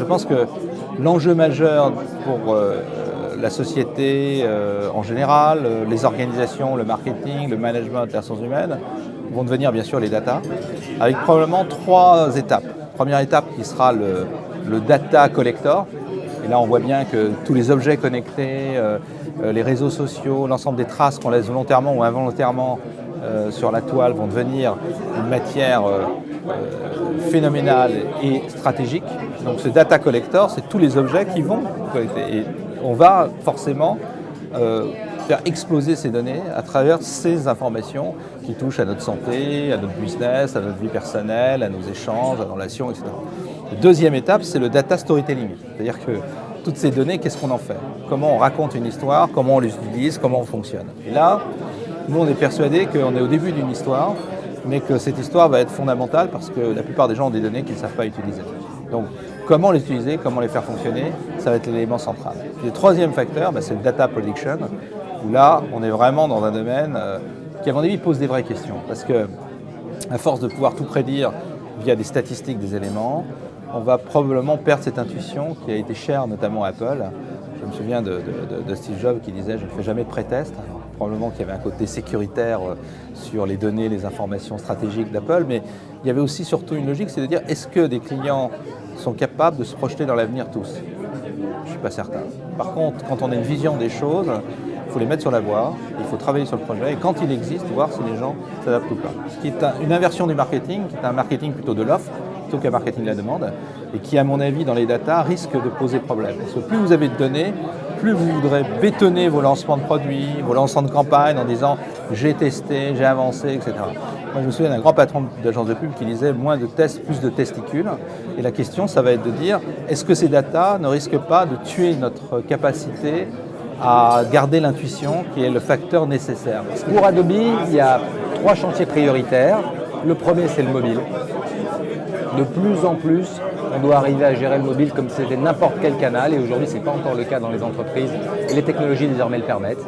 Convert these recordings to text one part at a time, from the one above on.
pense que l'enjeu majeur pour la société en général, les organisations, le marketing, le management, les ressources humaines, vont devenir bien sûr les data, avec probablement 3 étapes. Première étape qui sera le data collector. Et là, on voit bien que tous les objets connectés, les réseaux sociaux, l'ensemble des traces qu'on laisse volontairement ou involontairement sur la toile vont devenir une matière phénoménale et stratégique. Donc ce data collector, c'est tous les objets qui vont collecter. Et on va forcément faire exploser ces données à travers ces informations qui touchent à notre santé, à notre business, à notre vie personnelle, à nos échanges, à nos relations, etc. La deuxième étape, c'est le data storytelling. C'est-à-dire que toutes ces données, qu'est-ce qu'on en fait? Comment on raconte une histoire? Comment on les utilise? Comment on fonctionne? Et là, nous, on est persuadés qu'on est au début d'une histoire, mais que cette histoire va être fondamentale parce que la plupart des gens ont des données qu'ils ne savent pas utiliser. Donc, comment les utiliser, comment les faire fonctionner, ça va être l'élément central. Le troisième facteur, c'est le data prediction, où là, on est vraiment dans un domaine qui, à mon avis, pose des vraies questions. Parce que, à force de pouvoir tout prédire via des statistiques, des éléments, on va probablement perdre cette intuition qui a été chère notamment à Apple. Je me souviens de Steve Jobs qui disait « je ne fais jamais de pré-test ». Probablement qu'il y avait un côté sécuritaire sur les données, les informations stratégiques d'Apple, mais il y avait aussi surtout une logique, c'est de dire est-ce que des clients sont capables de se projeter dans l'avenir tous? Je ne suis pas certain. Par contre, quand on a une vision des choses, il faut les mettre sur la voie, il faut travailler sur le projet, et quand il existe, voir si les gens s'adaptent ou pas. Ce qui est une inversion du marketing, qui est un marketing plutôt de l'offre, plutôt qu'un marketing de la demande, et qui, à mon avis, dans les data, risque de poser problème. Parce que plus vous avez de données, plus vous voudrez bétonner vos lancements de produits, vos lancements de campagne en disant « j'ai testé, j'ai avancé », etc. Moi, je me souviens d'un grand patron d'agence de pub qui disait « moins de tests, plus de testicules ». Et la question, ça va être de dire « est-ce que ces data ne risquent pas de tuer notre capacité à garder l'intuition qui est le facteur nécessaire ?» Pour Adobe, il y a 3 chantiers prioritaires. Le premier, c'est le mobile. De plus en plus, on doit arriver à gérer le mobile comme si c'était n'importe quel canal, et aujourd'hui, ce n'est pas encore le cas dans les entreprises, et les technologies désormais le permettent.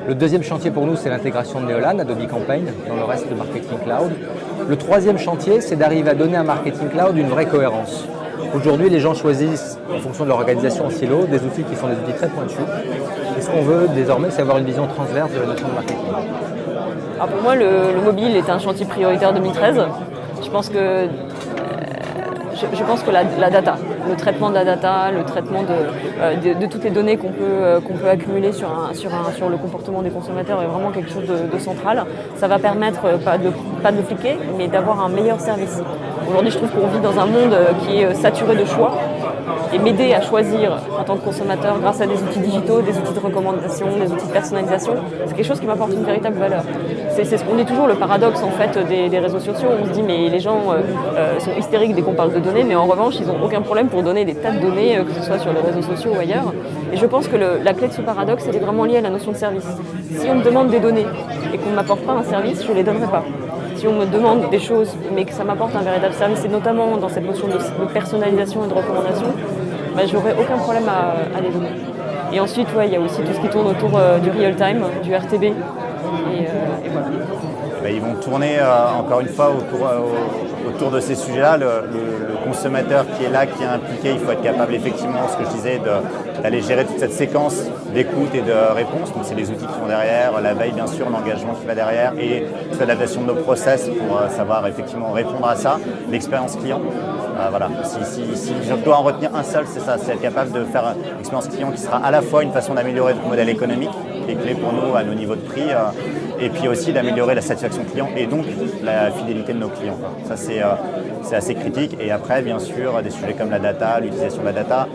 Le deuxième chantier pour nous, c'est l'intégration de Neolan, Adobe Campaign, dans le reste de Marketing Cloud. Le troisième chantier, c'est d'arriver à donner à Marketing Cloud une vraie cohérence. Aujourd'hui, les gens choisissent, en fonction de leur organisation en silo, des outils qui sont des outils très pointus. Et ce qu'on veut désormais, c'est avoir une vision transverse de la notion de marketing. Alors pour moi, le mobile est un chantier prioritaire 2013. Je pense que la data, le traitement de la data, le traitement de toutes les données qu'on peut accumuler sur le comportement des consommateurs est vraiment quelque chose de central. Ça va permettre pas de fliquer, mais d'avoir un meilleur service. Aujourd'hui, je trouve qu'on vit dans un monde qui est saturé de choix. Et m'aider à choisir en tant que consommateur grâce à des outils digitaux, des outils de recommandation, des outils de personnalisation, c'est quelque chose qui m'apporte une véritable valeur. On est toujours le paradoxe en fait des réseaux sociaux. On se dit mais les gens sont hystériques dès qu'on parle de données, mais en revanche ils n'ont aucun problème pour donner des tas de données, que ce soit sur les réseaux sociaux ou ailleurs. Et je pense que la clé de ce paradoxe, elle est vraiment liée à la notion de service. Si on me demande des données et qu'on ne m'apporte pas un service, je ne les donnerai pas. Si on me demande des choses, mais que ça m'apporte un véritable service, et notamment dans cette notion de personnalisation et de recommandation, j'aurais aucun problème à les donner. Et ensuite, il y a aussi tout ce qui tourne autour du real-time, du RTB, et voilà. Ils vont tourner, encore une fois, autour de ces sujets-là. Le consommateur qui est là, qui est impliqué, il faut être capable, effectivement, ce que je disais, d'aller gérer toute cette séquence d'écoute et de réponse. Donc, c'est les outils qui vont derrière, la veille, bien sûr, l'engagement qui va derrière, et toute l'adaptation de nos process pour savoir, effectivement, répondre à ça. L'expérience client. Voilà. Si je dois en retenir un seul, c'est ça, c'est être capable de faire une expérience client qui sera à la fois une façon d'améliorer notre modèle économique, qui est clé pour nous à nos niveaux de prix, et puis aussi d'améliorer la satisfaction client et donc la fidélité de nos clients. Ça, c'est assez critique. Et après, bien sûr, des sujets comme la data, l'utilisation de la data,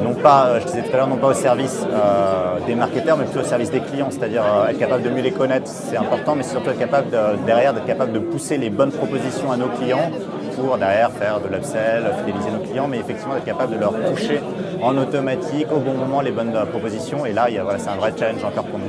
non pas, je disais tout à l'heure, non pas au service des marketeurs, mais plutôt au service des clients, c'est-à-dire être capable de mieux les connaître, c'est important, mais surtout être capable derrière d'être capable de pousser les bonnes propositions à nos clients pour derrière faire de l'upsell, fidéliser nos clients, mais effectivement être capable de leur pusher en automatique au bon moment les bonnes propositions. Et là, c'est un vrai challenge encore pour nous.